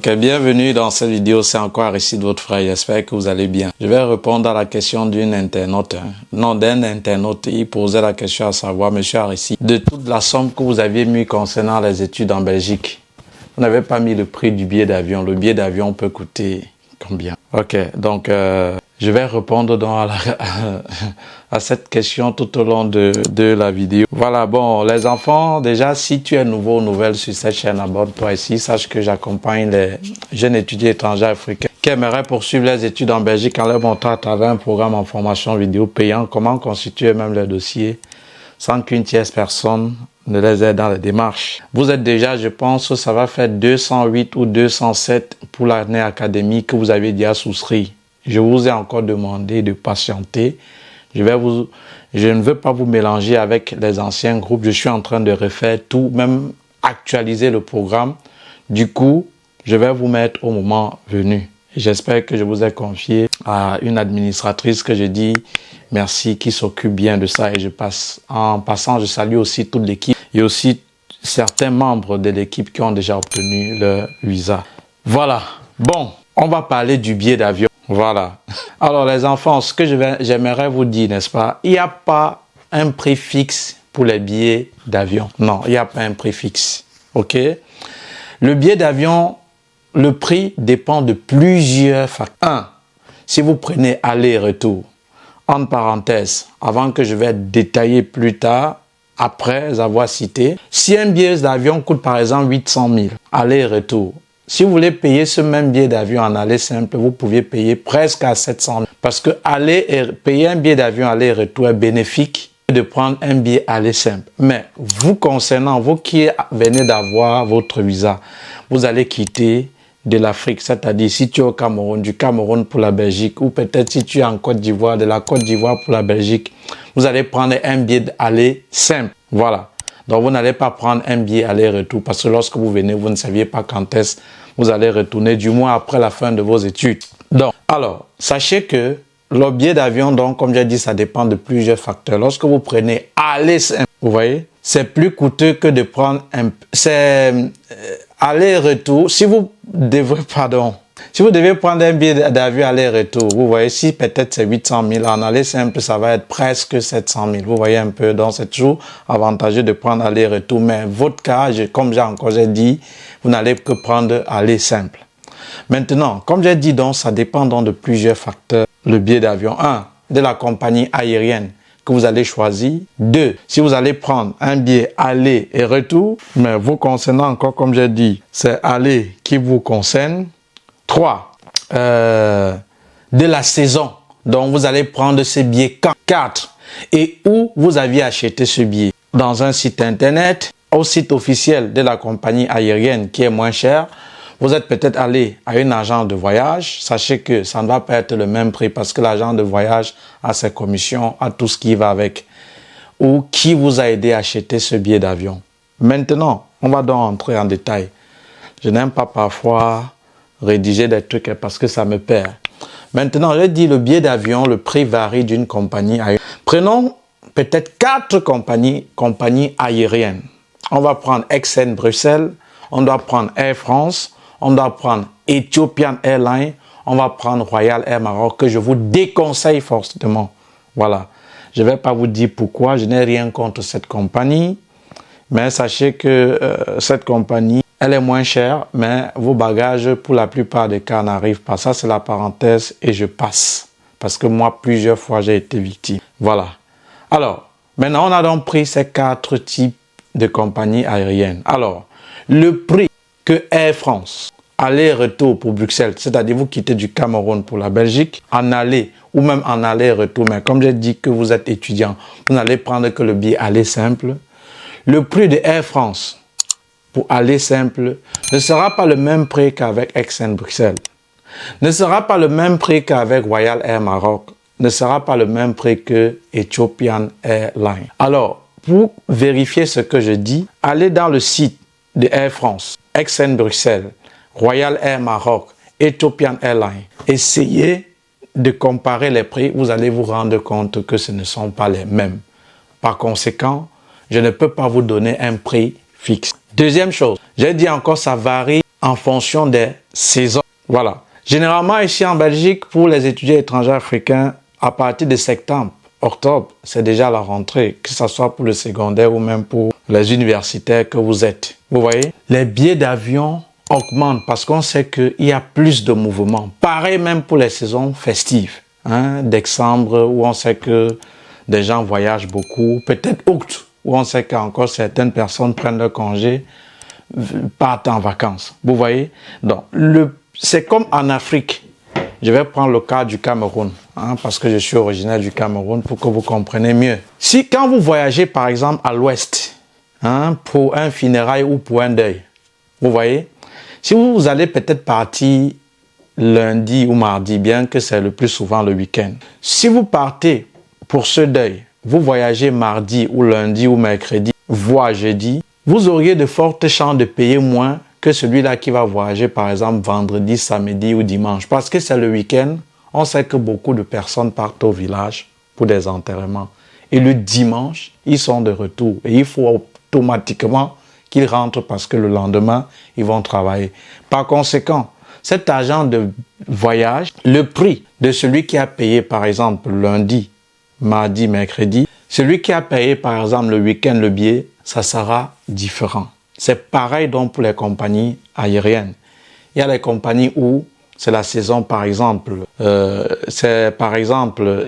Ok, bienvenue dans cette vidéo, c'est encore Aristide, votre frère, j'espère que vous allez bien. Je vais répondre à la question d'une internaute, d'un internaute. Il posait la question à savoir, monsieur Aristide, de toute la somme que vous aviez mis concernant les études en Belgique, vous n'avez pas mis le prix du billet d'avion. Le billet d'avion peut coûter combien? Ok, donc je vais répondre à cette question tout au long de la vidéo. Voilà, bon, les enfants, déjà, si tu es nouveau ou nouvelle sur cette chaîne, abonne-toi ici. Sache que j'accompagne les jeunes étudiants étrangers africains qui aimeraient poursuivre les études en Belgique en leur montrant à travers un programme en formation vidéo payant comment constituer même le dossier sans qu'une tierce personne ne les aide dans les démarches. Vous êtes déjà, je pense, ça va faire 208 ou 207 pour l'année académique que vous avez déjà souscrit. Je vous ai encore demandé de patienter. Je ne veux pas vous mélanger avec les anciens groupes. Je suis en train de refaire tout, même actualiser le programme. Du coup, je vais vous mettre au moment venu. J'espère que je vous ai confié à une administratrice que je dis merci, qui s'occupe bien de ça. Et en passant, je salue aussi toute l'équipe et aussi certains membres de l'équipe qui ont déjà obtenu leur visa. Voilà. Bon, on va parler du billet d'avion. Voilà. Alors les enfants, ce que j'aimerais vous dire, n'est-ce pas? Il n'y a pas un prix fixe pour les billets d'avion. Non, il n'y a pas un prix fixe. Ok? Le billet d'avion, le prix dépend de plusieurs facteurs. 1. Si vous prenez aller-retour, entre parenthèses, avant que je vais détailler plus tard, après avoir cité, si un billet d'avion coûte par exemple 800 000, aller-retour, si vous voulez payer ce même billet d'avion en aller simple, vous pouviez payer presque à 700 000. Parce que payer un billet d'avion aller-retour est bénéfique de prendre un billet aller simple. Mais vous concernant, vous qui venez d'avoir votre visa, vous allez quitter de l'Afrique, c'est-à-dire si tu es au Cameroun, du Cameroun pour la Belgique, ou peut-être si tu es en Côte d'Ivoire, de la Côte d'Ivoire pour la Belgique, vous allez prendre un billet aller simple. Voilà. Donc vous n'allez pas prendre un billet aller-retour parce que lorsque vous venez, vous ne saviez pas quand est-ce vous allez retourner, du moins après la fin de vos études. Donc, alors, sachez que le billet d'avion, donc, comme j'ai dit, ça dépend de plusieurs facteurs. Lorsque vous prenez aller simple, vous voyez, c'est plus coûteux que de prendre aller-retour. Si vous devez prendre un billet d'avion aller-retour, vous voyez, si peut-être c'est 800 000, en aller simple, ça va être presque 700 000. Vous voyez un peu, donc c'est toujours avantageux de prendre aller-retour. Mais votre cas, comme j'ai dit, vous n'allez que prendre aller simple. Maintenant, comme j'ai dit, donc, ça dépend donc de plusieurs facteurs. Le billet d'avion, 1, de la compagnie aérienne que vous allez choisir. 2, si vous allez prendre un billet aller et retour, mais vous concernant encore, comme j'ai dit, c'est aller qui vous concerne. 3, de la saison dont vous allez prendre ce billet. 4, et où vous aviez acheté ce billet. Dans un site internet, au site officiel de la compagnie aérienne qui est moins cher. Vous êtes peut-être allé à une agence de voyage. Sachez que ça ne va pas être le même prix parce que l'agent de voyage a ses commissions, a tout ce qui va avec. Ou qui vous a aidé à acheter ce billet d'avion. Maintenant, on va donc entrer en détail. Je n'aime pas parfois rédiger des trucs parce que ça me perd. Maintenant, je dis le billet d'avion, le prix varie d'une compagnie à une. Prenons peut-être 4 compagnies aériennes. On va prendre XN Bruxelles, on doit prendre Air France, on doit prendre Ethiopian Airlines, on va prendre Royal Air Maroc, que je vous déconseille fortement. Voilà. Je ne vais pas vous dire pourquoi, je n'ai rien contre cette compagnie, mais sachez que cette compagnie, elle est moins chère, mais vos bagages, pour la plupart des cas, n'arrivent pas. Ça, c'est la parenthèse et je passe. Parce que moi, plusieurs fois, j'ai été victime. Voilà. Alors, maintenant, on a donc pris ces 4 types de compagnies aériennes. Alors, le prix que Air France, aller-retour pour Bruxelles, c'est-à-dire vous quittez du Cameroun pour la Belgique, en aller ou même en aller-retour, mais comme j'ai dit que vous êtes étudiant, vous n'allez prendre que le billet aller simple. Le prix de Air France pour aller simple ne sera pas le même prix qu'avec XN Bruxelles, ne sera pas le même prix qu'avec Royal Air Maroc, ne sera pas le même prix que Ethiopian Airlines. Alors, pour vérifier ce que je dis, allez dans le site de Air France, XN Bruxelles, Royal Air Maroc, Ethiopian Airlines. Essayez de comparer les prix, vous allez vous rendre compte que ce ne sont pas les mêmes. Par conséquent, je ne peux pas vous donner un prix fixe. Deuxième chose, j'ai dit encore, ça varie en fonction des saisons. Voilà. Généralement, ici en Belgique, pour les étudiants étrangers africains, à partir de septembre, octobre, c'est déjà la rentrée, que ce soit pour le secondaire ou même pour les universitaires que vous êtes. Vous voyez, les billets d'avion augmentent parce qu'on sait qu'il y a plus de mouvements. Pareil même pour les saisons festives, décembre, où on sait que des gens voyagent beaucoup, peut-être août, où on sait qu'encore certaines personnes prennent leur congé, partent en vacances. Vous voyez? Donc, c'est comme en Afrique. Je vais prendre le cas du Cameroun, parce que je suis originaire du Cameroun pour que vous compreniez mieux. Si quand vous voyagez par exemple à l'ouest, pour un funérail ou pour un deuil, vous voyez, si vous allez peut-être partir lundi ou mardi, bien que c'est le plus souvent le week-end. Si vous partez pour ce deuil, vous voyagez mardi ou lundi ou mercredi, voire jeudi, vous auriez de fortes chances de payer moins que celui-là qui va voyager par exemple vendredi, samedi ou dimanche. Parce que c'est le week-end, on sait que beaucoup de personnes partent au village pour des enterrements. Et le dimanche, ils sont de retour. Et il faut automatiquement qu'ils rentrent parce que le lendemain, ils vont travailler. Par conséquent, cet agent de voyage, le prix de celui qui a payé par exemple lundi, mardi, mercredi, celui qui a payé par exemple le week-end le billet, ça sera différent. C'est pareil donc pour les compagnies aériennes. Il y a les compagnies où c'est la saison par exemple. Il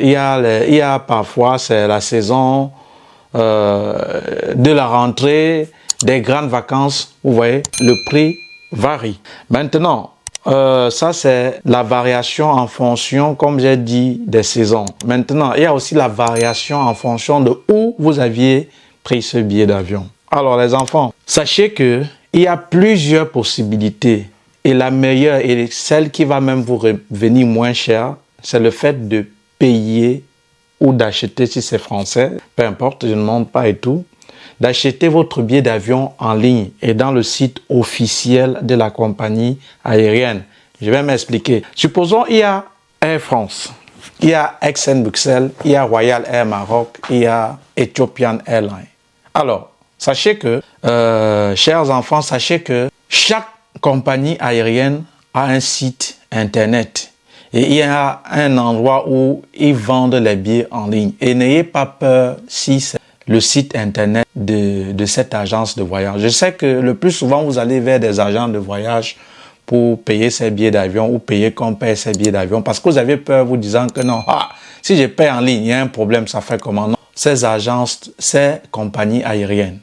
y a parfois c'est la saison de la rentrée, des grandes vacances. Vous voyez, le prix varie. Maintenant, ça c'est la variation en fonction, comme j'ai dit, des saisons. Maintenant, il y a aussi la variation en fonction de où vous aviez pris ce billet d'avion. Alors les enfants, sachez que il y a plusieurs possibilités et la meilleure et celle qui va même vous revenir moins cher, c'est le fait de payer ou d'acheter, si c'est français, peu importe, je ne demande pas et tout, d'acheter votre billet d'avion en ligne et dans le site officiel de la compagnie aérienne. Je vais m'expliquer. Supposons il y a Air France, il y a XN Bruxelles, il y a Royal Air Maroc, il y a Ethiopian Airlines. Alors, sachez que, chers enfants, sachez que chaque compagnie aérienne a un site internet et il y a un endroit où ils vendent les billets en ligne. Et n'ayez pas peur si c'est le site internet de cette agence de voyage. Je sais que le plus souvent, vous allez vers des agents de voyage pour payer ses billets d'avion ou payer qu'on paye ses billets d'avion parce que vous avez peur vous disant que non, si je paye en ligne, il y a un problème, ça fait comment? Non. Ces agences, ces compagnies aériennes,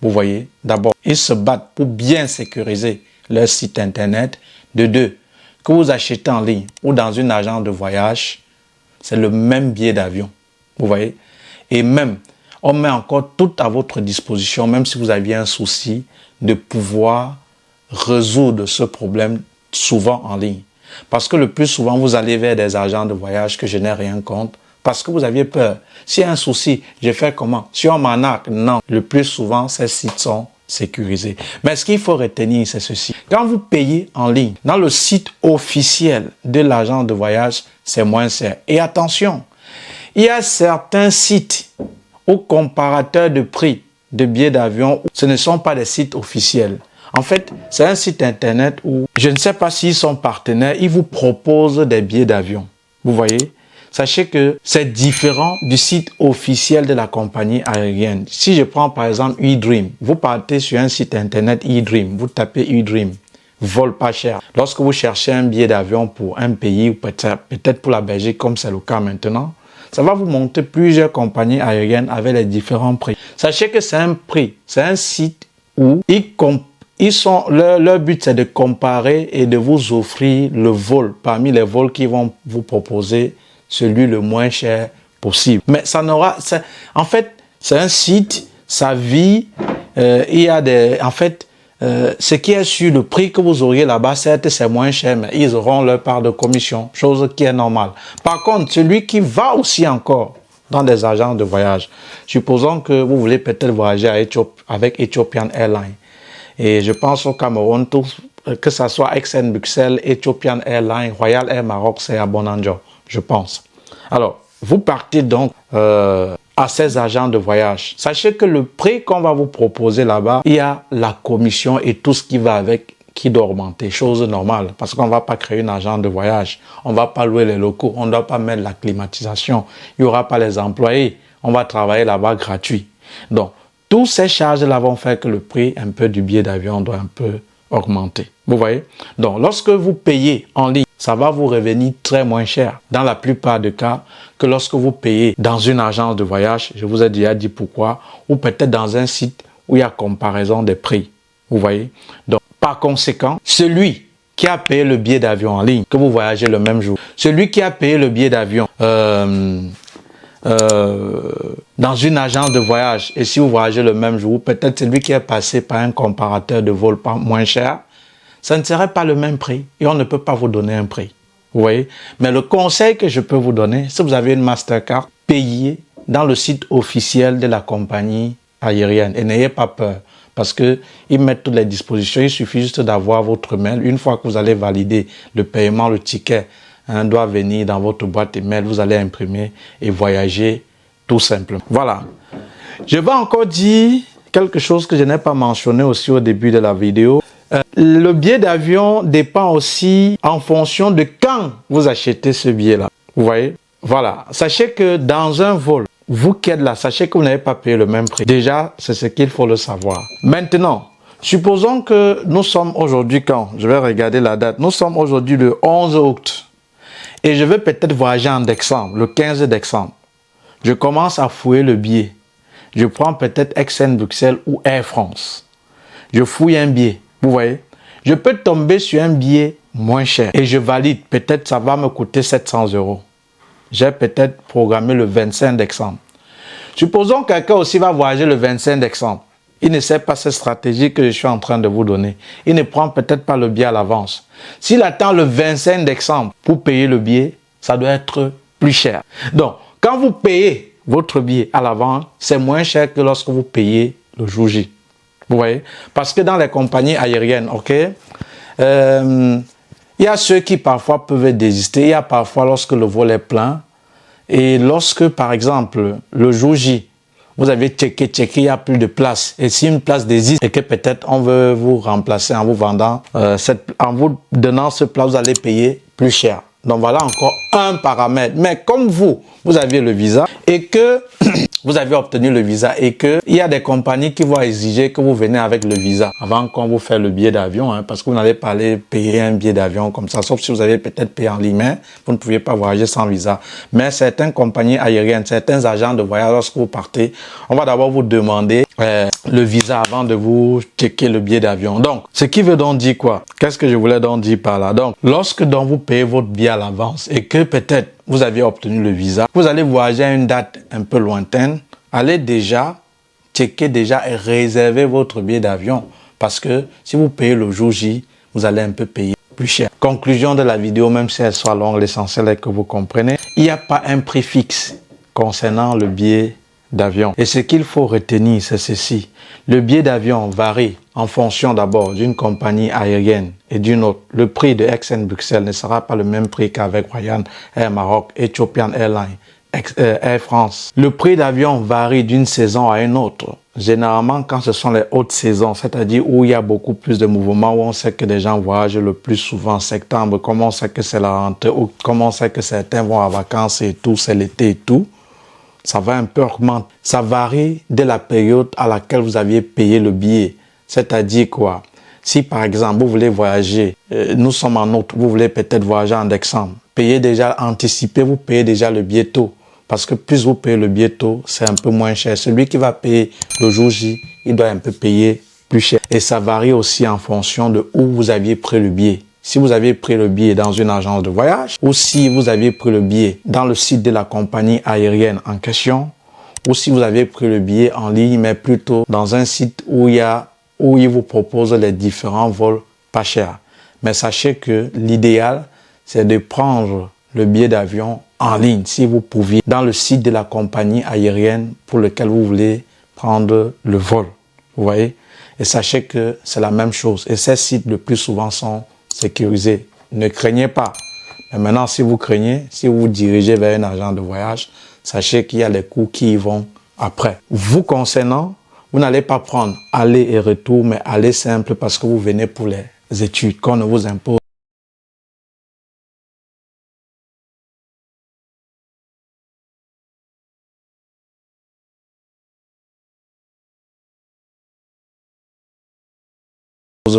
vous voyez, d'abord, ils se battent pour bien sécuriser leur site internet. De deux, que vous achetez en ligne ou dans une agence de voyage, c'est le même billet d'avion, vous voyez. Et même, on met encore tout à votre disposition, même si vous aviez un souci, de pouvoir résoudre ce problème souvent en ligne. Parce que le plus souvent, vous allez vers des agents de voyage que je n'ai rien contre, parce que vous aviez peur. S'il y a un souci, je fais comment? Si on m'arnaque, non. Le plus souvent, ces sites sont sécurisés. Mais ce qu'il faut retenir, c'est ceci. Quand vous payez en ligne, dans le site officiel de l'agent de voyage, c'est moins cher. Et attention, il y a certains sites ou comparateurs de prix de billets d'avion, ce ne sont pas des sites officiels. En fait, c'est un site internet où, je ne sais pas s'ils sont partenaires, ils vous proposent des billets d'avion. Vous voyez? Sachez que c'est différent du site officiel de la compagnie aérienne. Si je prends par exemple eDream, vous partez sur un site internet eDream, vous tapez eDream, vol pas cher. Lorsque vous cherchez un billet d'avion pour un pays, ou peut-être pour la Belgique, comme c'est le cas maintenant, ça va vous montrer plusieurs compagnies aériennes avec les différents prix. Sachez que c'est un prix, c'est un site où leur but c'est de comparer et de vous offrir le vol parmi les vols qu'ils vont vous proposer, celui le moins cher possible. Mais ça n'aura, en fait, c'est un site, ça vit, il y a ce qui est sur le prix que vous auriez là-bas, certes c'est moins cher, mais ils auront leur part de commission, chose qui est normale. Par contre, celui qui va aussi encore dans des agences de voyage, supposons que vous voulez peut-être voyager avec Ethiopian Airlines, et je pense au Cameroun, que ce soit XN Bruxelles, Ethiopian Airlines, Royal Air Maroc, c'est à Bonanjo, je pense. Alors, vous partez donc à ces agents de voyage. Sachez que le prix qu'on va vous proposer là-bas, il y a la commission et tout ce qui va avec qui doit augmenter, chose normale, parce qu'on ne va pas créer une agence de voyage, on ne va pas louer les locaux, on ne doit pas mettre la climatisation, il n'y aura pas les employés, on va travailler là-bas gratuit. Donc, toutes ces charges-là vont faire que le prix un peu du billet d'avion doit un peu augmenter. Vous voyez? Donc, lorsque vous payez en ligne, ça va vous revenir très moins cher dans la plupart des cas que lorsque vous payez dans une agence de voyage, je vous ai déjà dit pourquoi, ou peut-être dans un site où il y a comparaison des prix. Vous voyez? Donc, par conséquent, celui qui a payé le billet d'avion en ligne, que vous voyagez le même jour, celui qui a payé le billet d'avion dans une agence de voyage, et si vous voyagez le même jour, peut-être celui qui est passé par un comparateur de vol moins cher, ça ne serait pas le même prix et on ne peut pas vous donner un prix. Vous voyez? Mais le conseil que je peux vous donner, si vous avez une Mastercard, payez dans le site officiel de la compagnie aérienne et n'ayez pas peur. Parce qu'ils mettent toutes les dispositions. Il suffit juste d'avoir votre mail. Une fois que vous allez valider le paiement, le ticket doit venir dans votre boîte email. Vous allez imprimer et voyager tout simplement. Voilà. Je vais encore dire quelque chose que je n'ai pas mentionné aussi au début de la vidéo. Le billet d'avion dépend aussi en fonction de quand vous achetez ce billet-là. Vous voyez? Voilà. Sachez que dans un vol, vous qui êtes là, sachez que vous n'avez pas payé le même prix. Déjà, c'est ce qu'il faut le savoir. Maintenant, supposons que nous sommes aujourd'hui quand? Je vais regarder la date. Nous sommes aujourd'hui le 11 août. Et je vais peut-être voyager en décembre, le 15 décembre. Je commence à fouiller le billet. Je prends peut-être XN Bruxelles ou Air France. Je fouille un billet. Vous voyez? Je peux tomber sur un billet moins cher. Et je valide. Peut-être ça va me coûter 700 €. J'ai peut-être programmé le 25 décembre. Supposons que quelqu'un aussi va voyager le 25 décembre. Il ne sait pas cette stratégie que je suis en train de vous donner. Il ne prend peut-être pas le billet à l'avance. S'il attend le 25 décembre pour payer le billet, ça doit être plus cher. Donc, quand vous payez votre billet à l'avance, c'est moins cher que lorsque vous payez le jour J. Vous voyez? Parce que dans les compagnies aériennes, ok, il y a ceux qui parfois peuvent désister. Il y a parfois lorsque le vol est plein. Et lorsque, par exemple, le jour J, vous avez checké, il n'y a plus de place. Et si une place désiste et que peut-être on veut vous remplacer en vous vendant, en vous donnant ce plat, vous allez payer plus cher. Donc voilà encore un paramètre. Mais comme vous aviez le visa et que vous avez obtenu le visa et que il y a des compagnies qui vont exiger que vous venez avec le visa avant qu'on vous fait le billet d'avion, parce que vous n'allez pas aller payer un billet d'avion comme ça, sauf si vous avez peut-être payé en ligne, mais vous ne pouviez pas voyager sans visa. Mais certaines compagnies aériennes, certains agents de voyage, lorsque vous partez, on va d'abord vous demander le visa avant de vous checker le billet d'avion. Donc, ce qui veut donc dire quoi? Qu'est-ce que je voulais donc dire par là? Donc, lorsque donc vous payez votre billet à l'avance et que peut-être vous avez obtenu le visa, vous allez voyager à une date un peu lointaine, allez déjà checker déjà et réserver votre billet d'avion parce que si vous payez le jour J, vous allez un peu payer plus cher. Conclusion de la vidéo, même si elle soit longue, l'essentiel est que vous comprenez, il n'y a pas un prix fixe concernant le billet d'avion. Et ce qu'il faut retenir, c'est ceci. Le billet d'avion varie en fonction d'abord d'une compagnie aérienne et d'une autre. Le prix de XN Bruxelles ne sera pas le même prix qu'avec Ryan Air Maroc, Ethiopian Airlines, Air France. Le prix d'avion varie d'une saison à une autre. Généralement, quand ce sont les hautes saisons, c'est-à-dire où il y a beaucoup plus de mouvements, où on sait que les gens voyagent le plus souvent en septembre, comme on sait que c'est la rentrée, ou comme on sait que certains vont en vacances et tout, c'est l'été et tout, ça va un peu augmenter. Ça varie de la période à laquelle vous aviez payé le billet. C'est-à-dire quoi? Si par exemple, vous voulez voyager, nous sommes en août, vous voulez peut-être voyager en décembre, payez déjà, anticipez, vous payez déjà le billet tôt. Parce que plus vous payez le billet tôt, c'est un peu moins cher. Celui qui va payer le jour J, il doit un peu payer plus cher. Et ça varie aussi en fonction de où vous aviez pris le billet. Si vous aviez pris le billet dans une agence de voyage, ou si vous aviez pris le billet dans le site de la compagnie aérienne en question, ou si vous avez pris le billet en ligne, mais plutôt dans un site où il vous propose les différents vols pas chers. Mais sachez que l'idéal, c'est de prendre le billet d'avion en ligne, si vous pouviez, dans le site de la compagnie aérienne pour lequel vous voulez prendre le vol. Vous voyez? Et sachez que c'est la même chose. Et ces sites, le plus souvent, sont sécurisés. Ne craignez pas. Mais maintenant, si vous craignez, si vous vous dirigez vers un agent de voyage, sachez qu'il y a les coûts qui y vont après. Vous concernant, vous n'allez pas prendre aller et retour, mais aller simple parce que vous venez pour les études qu'on ne vous impose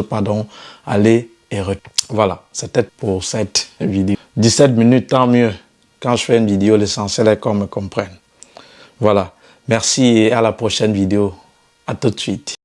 pardon, aller et retour. Voilà, c'était pour cette vidéo. 17 minutes, tant mieux. Quand je fais une vidéo, l'essentiel est qu'on me comprenne. Voilà, merci et à la prochaine vidéo. À tout de suite.